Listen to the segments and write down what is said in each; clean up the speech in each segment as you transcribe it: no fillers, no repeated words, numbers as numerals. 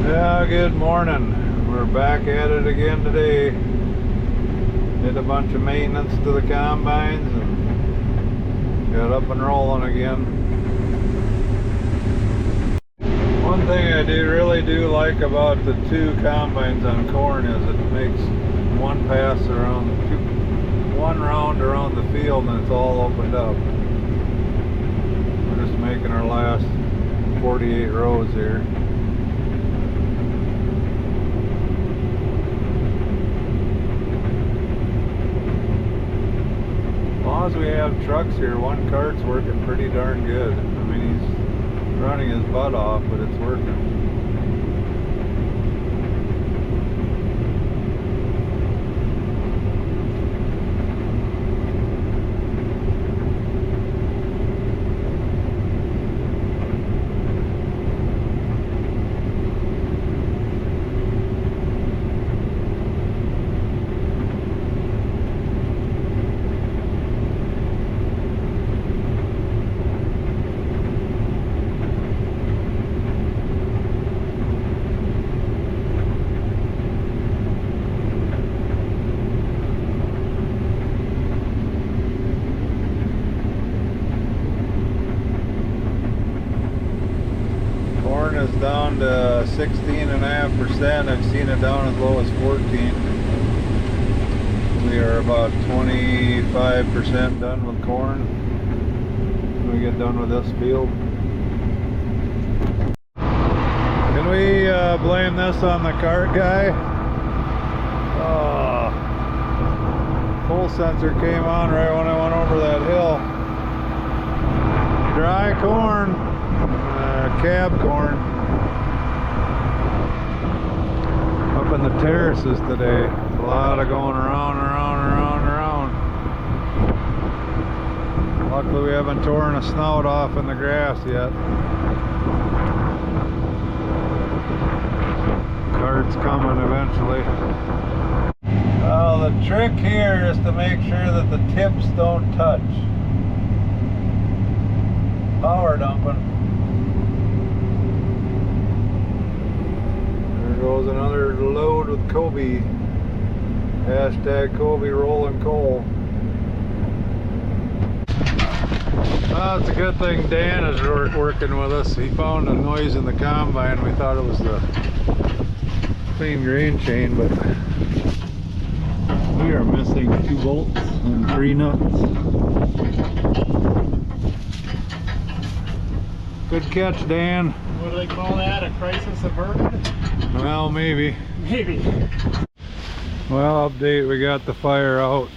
Yeah, good morning. We're back at it again today. Did a bunch of maintenance to the combines and got up and rolling again. One thing I really do like about the two combines on corn is it makes one pass around, one round around the field and it's all opened up. We're just making our last 48 rows here. As long as we have trucks here, one cart's working pretty darn good. I mean, he's running his butt off, but it's working. Is down to 16.5%. I've seen it down as low as 14. We are about 25% done with corn when we get done with this field. Can we blame this on the cart guy? Full sensor came on right when I went over that hill. Dry corn. Cab corn up in the terraces today. A lot of going around. Luckily we haven't torn a snout off in the grass yet. Cart's coming eventually. Well, the trick here is to make sure that the tips don't touch. Power dumping. Goes another load with Kobe. Hashtag Kobe rolling coal. It's a good thing Dan is working with us. He found a noise in the combine. We thought it was the clean grain chain, but we are missing 2 bolts and 3 nuts. Good catch, Dan. What do they call that? A crisis averted? Well, maybe. Maybe. Well, update, we got the fire out.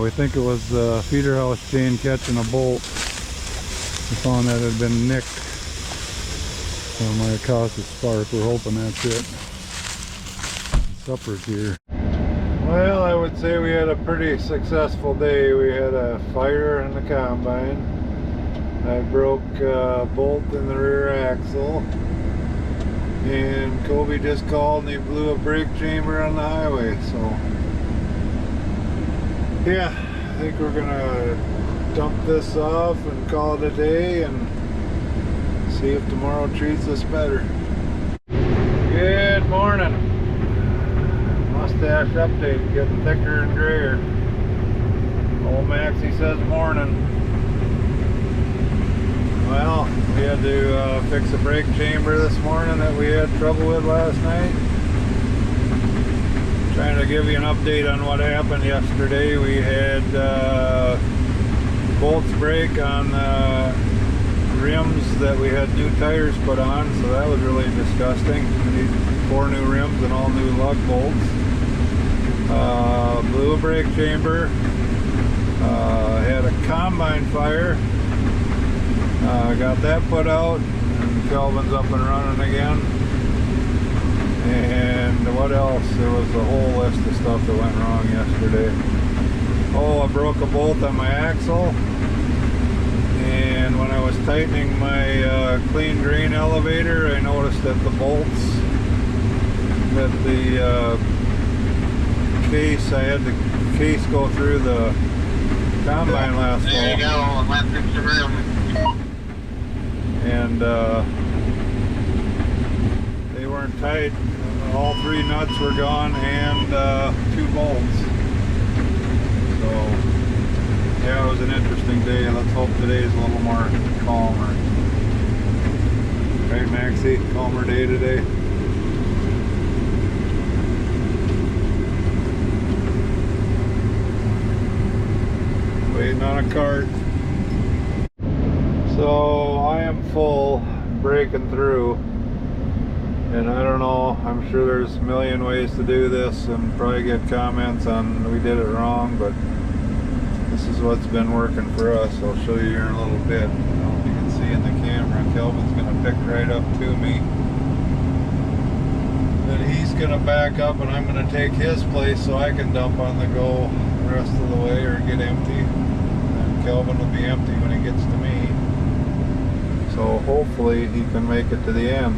We think it was the feeder house chain catching a bolt. We found that it had been nicked. So it might have caused a spark. We're hoping that's it. Supper's here. Well, I would say we had a pretty successful day. We had a fire in the combine. I broke a bolt in the rear axle. And Kobe just called and he blew a brake chamber on the highway, so yeah, I think we're gonna dump this off and call it a day and see if tomorrow treats us better. Good morning. Mustache update, getting thicker and grayer. Old Maxie says morning. Well, we had to fix a brake chamber this morning that we had trouble with last night. Trying to give you an update on what happened yesterday. We had bolts break on rims that we had new tires put on, so that was really disgusting. We need 4 new rims and all new lug bolts. Blew a brake chamber. Had a combine fire. Got that put out, and Kelvin's up and running again. And what else? There was a whole list of stuff that went wrong yesterday. Oh, I broke a bolt on my axle, and when I was tightening my clean grain elevator, I noticed that the bolts that the case, I had the case go through the combine last fall. There you go, electric rim. And tight. All 3 nuts were gone and 2 bolts. So yeah, it was an interesting day. Let's hope today's a little more calmer. Right, Maxie? Calmer day today. Waiting on a cart. So I am full, breaking through. And I don't know, I'm sure there's a million ways to do this and probably get comments on we did it wrong, but this is what's been working for us. I'll show you here in a little bit. I don't know if you can see in the camera. Kelvin's going to pick right up to me. Then he's going to back up and I'm going to take his place so I can dump on the go the rest of the way or get empty. And Kelvin will be empty when he gets to me. So hopefully he can make it to the end.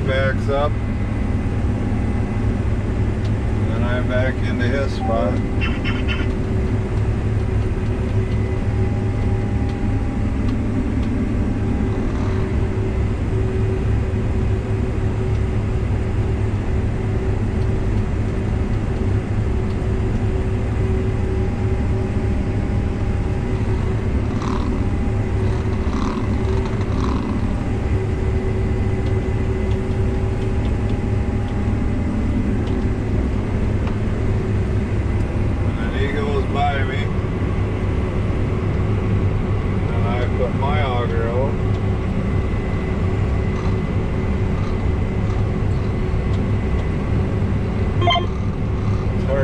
Backs up, and then I back into his spot.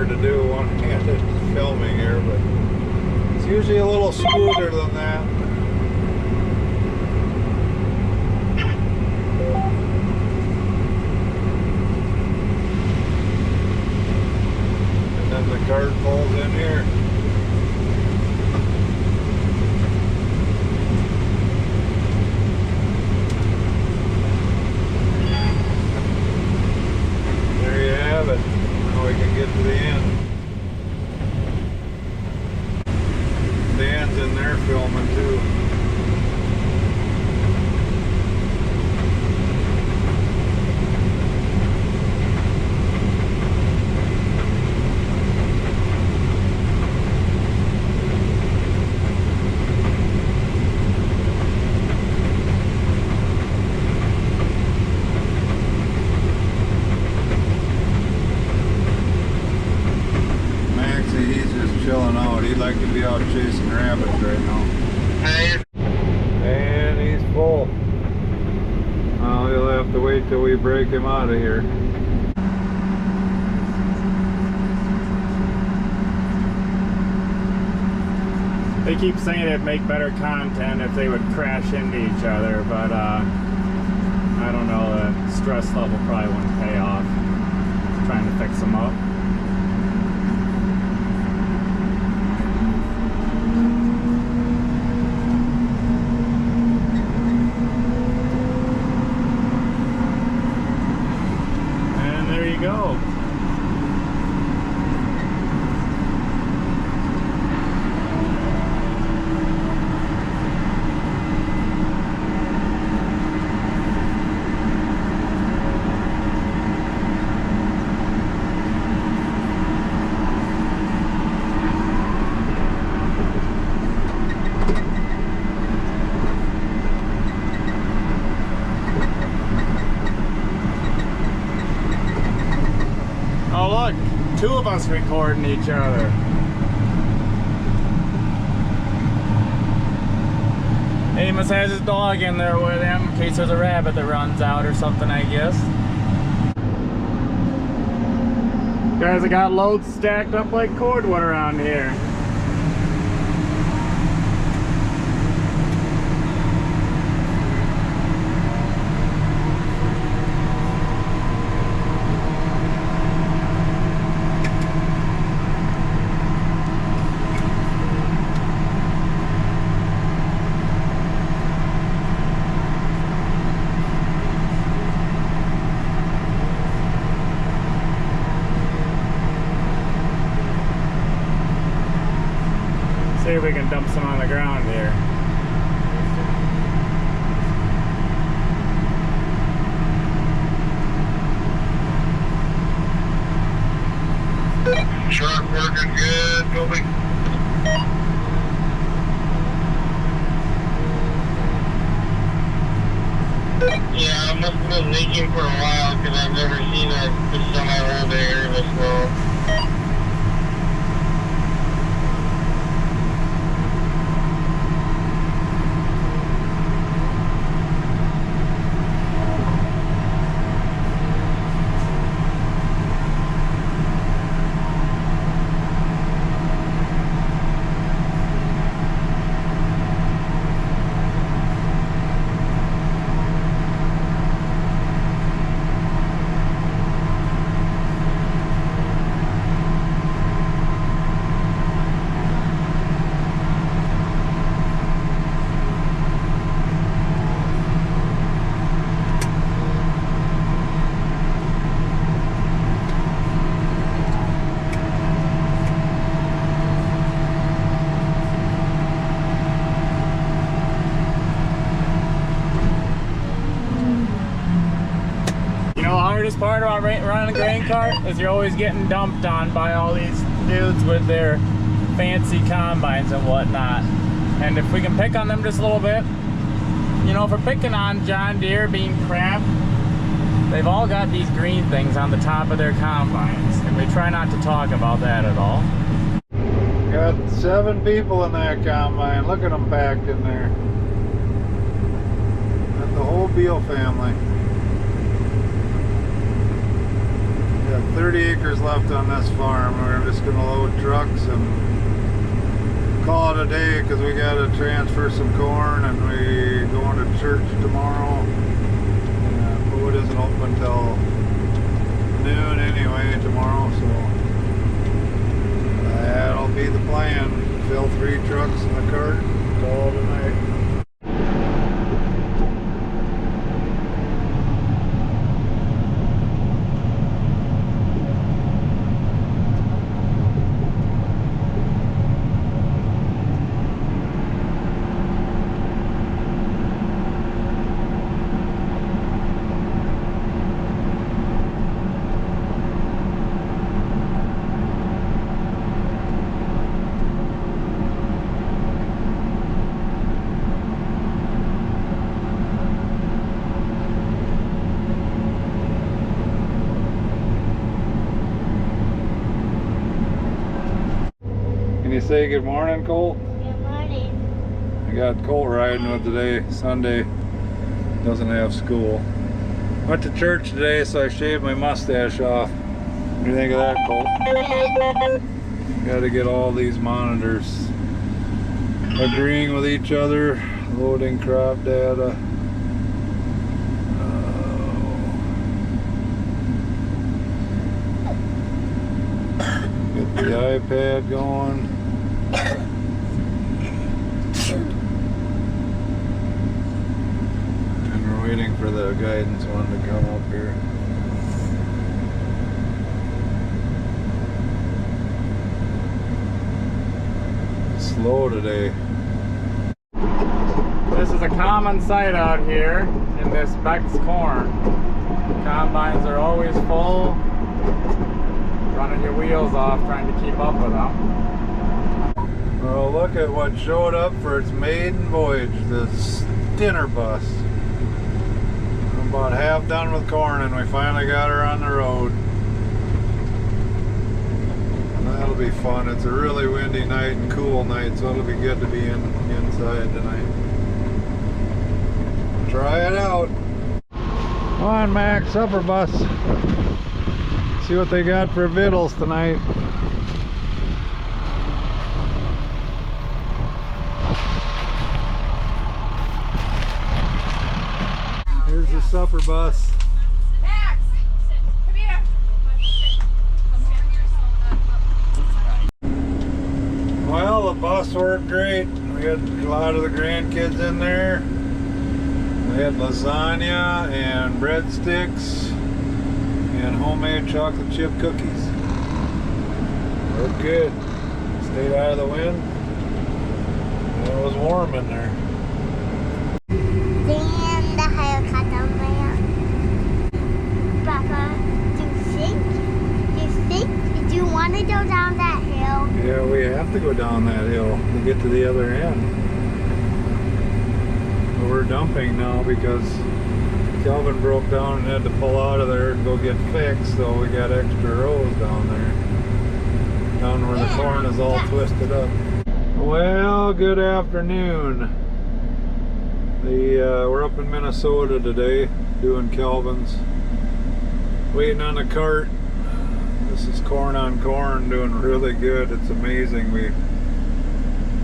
To do one-handed filming here, but it's usually a little smoother than that. And then the cart pulls in here. There you have it. Now we can get to the end. Dan's in there filming too. Chilling out. He'd like to be out chasing rabbits right now. And he's full. Well, he'll have to wait till we break him out of here. They keep saying it'd make better content if they would crash into each other, but I don't know, the stress level probably wouldn't pay off trying to fix them up. Go. Oh look, 2 of us recording each other. Amos has his dog in there with him in case there's a rabbit that runs out or something, I guess. Guys, I got loads stacked up like cordwood around here. we can dump some on the ground here. Truck working good, Kobe. Yeah, I must have been leaking for a while because I've never seen a semi-roll digger this low. Part about running a grain cart is you're always getting dumped on by all these dudes with their fancy combines and whatnot. And if we can pick on them just a little bit, you know, if we're picking on John Deere being crap, they've all got these green things on the top of their combines, and we try not to talk about that at all. Got 7 people in that combine. Look at them packed in there. Got the whole Beal family. Got 30 acres left on this farm. We're just going to load trucks and call it a day because we got to transfer some corn and we going to church tomorrow. Food isn't open until noon anyway tomorrow, so that'll be the plan. Fill 3 trucks in the cart, call it a night. Can you say good morning, Colt? Good morning. I got Colt riding with today, Sunday. Doesn't have school. Went to church today, so I shaved my mustache off. What do you think of that, Colt? Got to get all these monitors agreeing with each other, loading crop data. Get the iPad going. And we're waiting for the guidance one to come up here. Slow today. This is a common sight out here in this Beck's corn. Combines are always full, running your wheels off trying to keep up with them. Well, look at what showed up for its maiden voyage, the Stinner bus. I'm about half done with corn and we finally got her on the road. That'll be fun. It's a really windy night and cool night, so it'll be good to be inside tonight. Try it out. Come on, Max, supper bus. See what they got for victuals tonight. Here's the supper bus. Max, come here. Well, the bus worked great. We had a lot of the grandkids in there. We had lasagna and breadsticks and homemade chocolate chip cookies. Worked good. Stayed out of the wind. It was warm in there. Dan, det har jag kattat med. Papa, do you want to go down that hill? Yeah, we have to go down that hill to get to the other end. But we're dumping now because Kelvin broke down and had to pull out of there and go get fixed, so we got extra rows down there. Down where the corn is all twisted up. Well, good afternoon. We're up in Minnesota today doing Kelvin's. Waiting on the cart. This is corn on corn, doing really good. It's amazing. We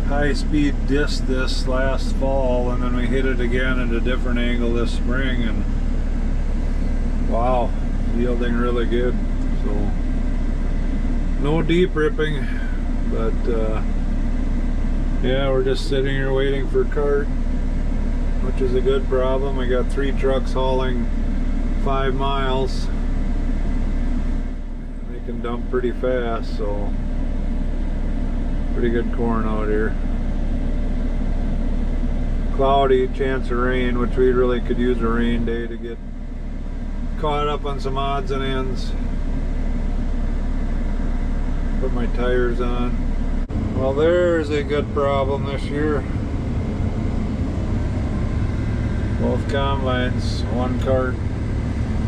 high-speed dissed this last fall, and then we hit it again at a different angle this spring, and wow, yielding really good. So no deep ripping, but yeah, we're just sitting here waiting for cart, which is a good problem. We got 3 trucks hauling 5 miles. They can dump pretty fast, so pretty good corn out here. Cloudy, chance of rain, which we really could use a rain day to get caught up on some odds and ends. Put my tires on. Well, there's a good problem this year. Both combines, one cart.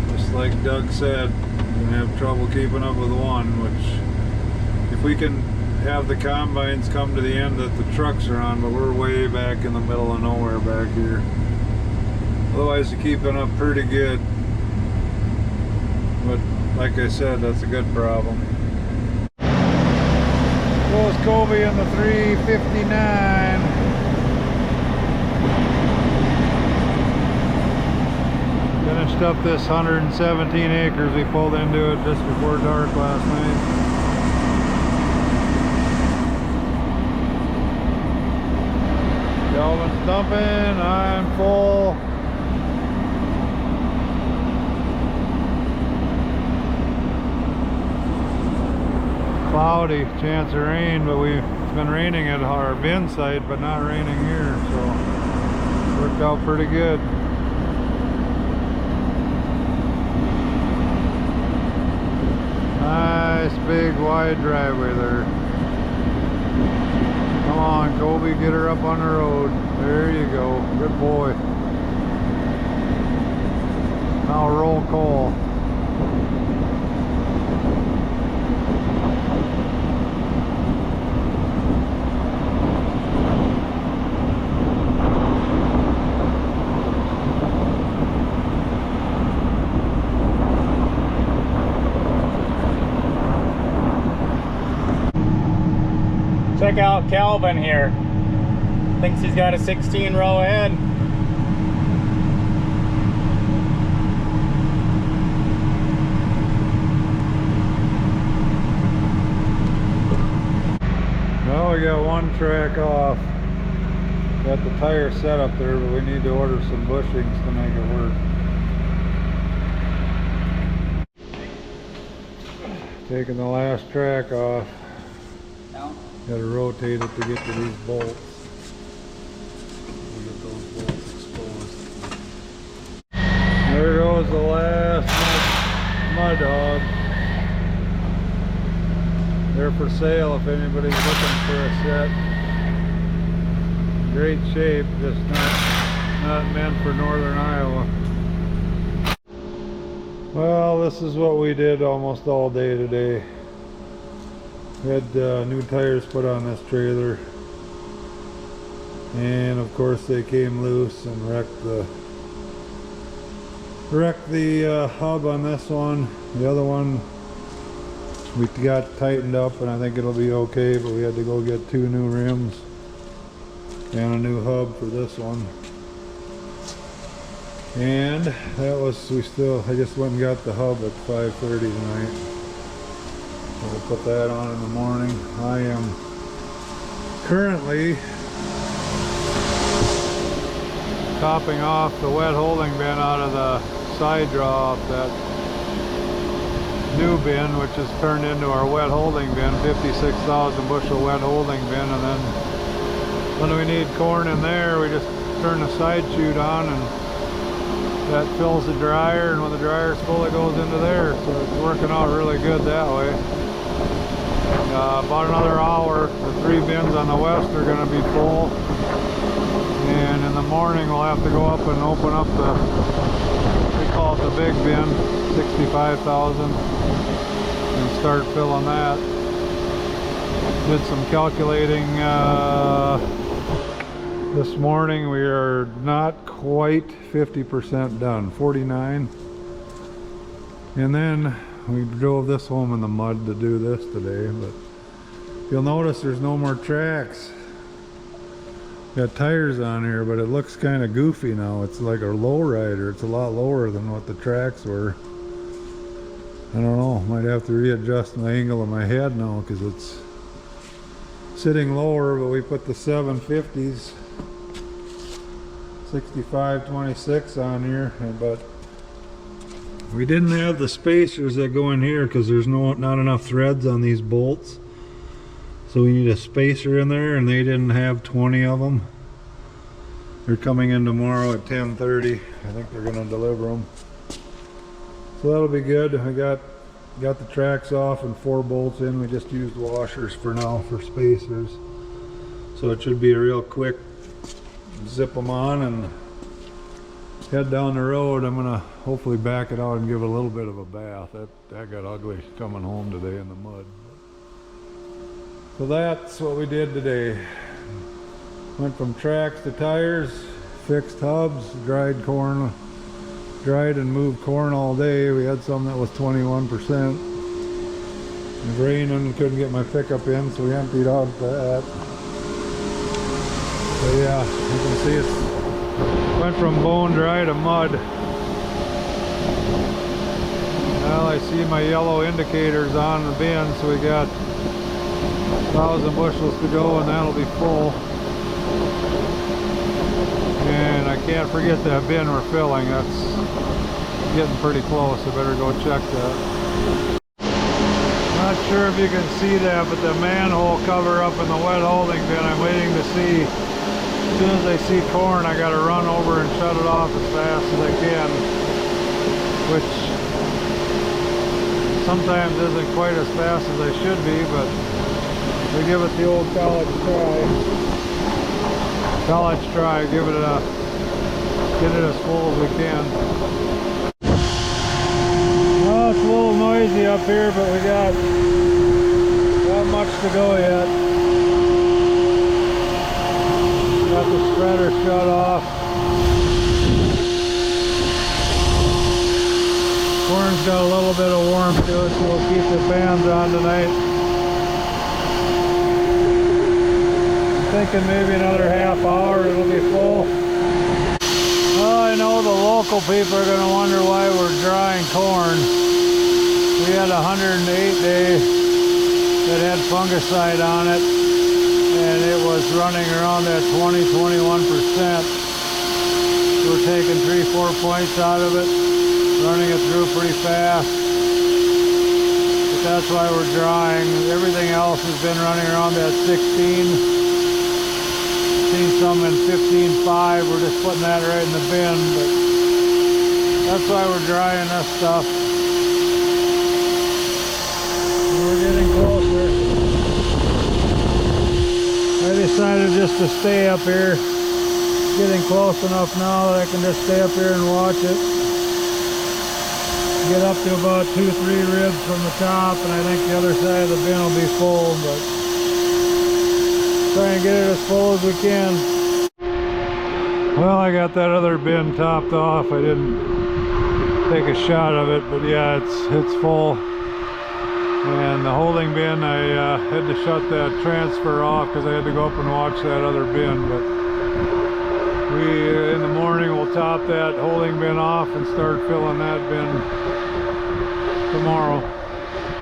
Just like Doug said, we're gonna have trouble keeping up with one, which if we can have the combines come to the end that the trucks are on, but we're way back in the middle of nowhere back here. Otherwise, they're keeping up pretty good. But like I said, that's a good problem. Goes Kobe in the 359. Finished up this 117 acres. We pulled into it just before dark last night. Kelvin's dumping, I'm full. Cloudy, chance of rain, but it's been raining at our bin site, but not raining here, so worked out pretty good. Nice big wide driveway there. Come on, Kobe, get her up on the road. There you go. Good boy. Now roll coal. Check out Kelvin here. Thinks he's got a 16 row head. Well, we got one track off. Got the tire set up there, but we need to order some bushings to make it work. Taking the last track off. Got to rotate it to get to these bolts. We'll get those bolts exposed. There goes the last mud hog. They're for sale if anybody's looking for a set. Great shape, just not meant for northern Iowa. Well, this is what we did almost all day today. We had new tires put on this trailer, and of course they came loose and wrecked the hub on this one. The other one we got tightened up and I think it'll be okay, but we had to go get 2 new rims and a new hub for this one. And that was, I just went and got the hub at 5:30 tonight. We'll put that on in the morning. I am currently topping off the wet holding bin out of the side draw off that new bin, which is turned into our wet holding bin, 56,000 bushel wet holding bin, and then when we need corn in there, we just turn the side chute on and that fills the dryer, and when the dryer's full it goes into there, so it's working out really good that way. About another hour, the 3 bins on the west are going to be full, and in the morning we'll have to go up and open up the, we call it the big bin, 65,000, and start filling that. Did some calculating this morning. We are not quite 50% done, 49. And then we drove this home in the mud to do this today, but you'll notice there's no more tracks. Got tires on here, but it looks kind of goofy now. It's like a lowrider. It's a lot lower than what the tracks were. I don't know, might have to readjust my angle of my head now because it's sitting lower, but we put the 750s 6526 on here, but we didn't have the spacers that go in here because there's not enough threads on these bolts, so we need a spacer in there, and they didn't have 20 of them. They're coming in tomorrow at 10:30. I think they're going to deliver them, so that'll be good. I got the tracks off and 4 bolts in. We just used washers for now for spacers, so it should be a real quick zip them on and head down the road. I'm gonna hopefully back it out and give it a little bit of a bath. That got ugly coming home today in the mud. So that's what we did today. Went from tracks to tires, fixed hubs, dried corn, dried and moved corn all day. We had some that was 21%. It was raining, couldn't get my pickup in, so we emptied out that. But yeah, you can see it went from bone dry to mud. Well, I see my yellow indicators on the bin, so we got 1,000 bushels to go, and that'll be full. And I can't forget that bin we're filling. That's getting pretty close. I better go check that. Not sure if you can see that, but the manhole cover up in the wet holding bin, I'm waiting to see. As soon as I see corn, I gotta run over and shut it off as fast as I can, which sometimes isn't quite as fast as I should be, but we give it the old college try, get it as full as we can. Well, it's a little noisy up here, but we got not much to go yet. Got the spreader shut off. Corn's got a little bit of warmth to it, so we'll keep the fans on tonight. I'm thinking maybe another half hour it'll be full. Well, I know the local people are going to wonder why we're drying corn. We had a 108 day that had fungicide on it, and it was running around that 20-21%. We're taking 3-4 points out of it, running it through pretty fast. But that's why we're drying. Everything else has been running around that 16. Seen some in 15.5. We're just putting that right in the bin, but that's why we're drying this stuff. We're getting closer. I decided just to stay up here. It's getting close enough now that I can just stay up here and watch it. Get up to about 2-3 ribs from the top, and I think the other side of the bin will be full, but try and get it as full as we can. Well, I got that other bin topped off. I didn't take a shot of it, but yeah, it's full. And the holding bin, I had to shut that transfer off because I had to go up and watch that other bin. But in the morning we'll top that holding bin off and start filling that bin tomorrow.